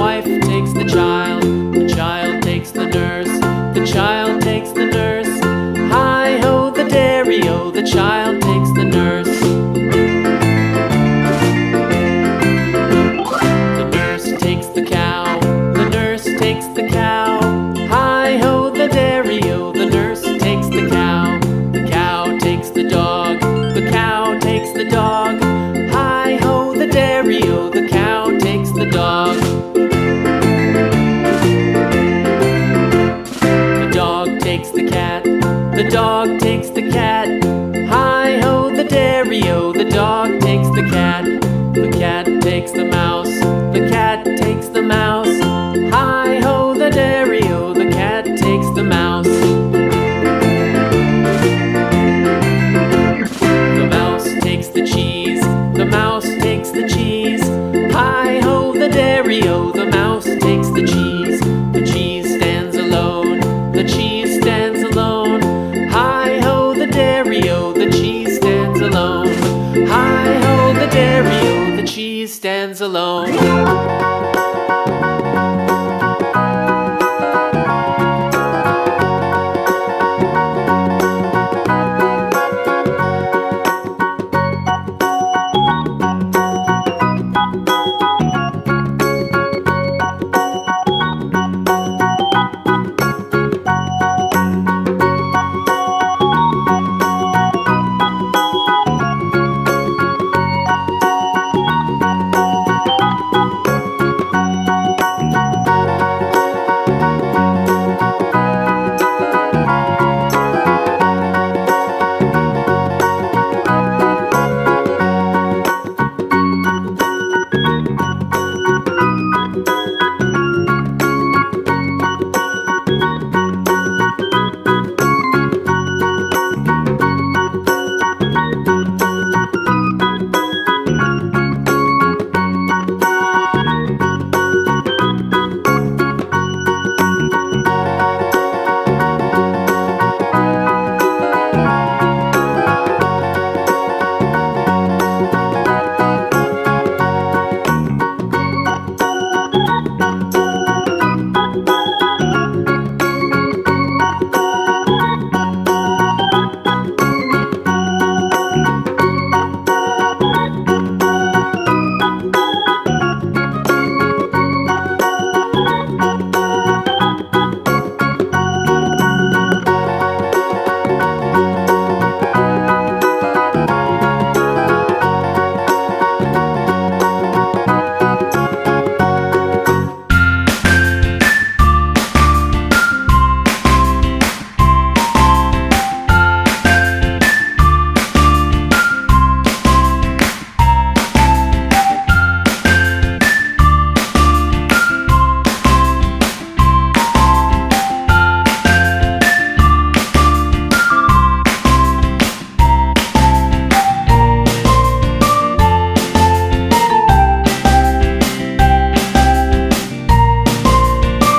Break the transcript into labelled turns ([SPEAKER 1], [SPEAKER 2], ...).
[SPEAKER 1] wife takes the child takes the nurse, the child takes the nurse. Hi-ho the dairy-o, the child takes the nurse. The nurse takes the cow, the nurse takes the cow. Hi-ho the dairy-o, the nurse takes the cow. The cow takes the dog, the cow takes the dog. Hi-ho the dairy-o, the cow takes the dog. The dog takes the cat, the dog takes the cat. Hi-ho the dairy-o, the dog takes the cat. The cat takes the mouse, the cat takes the mouse. Hi-ho the dairy-o, the cat takes the mouse. The mouse takes the cheese, the mouse takes the cheese. Hi-ho the dairy-o,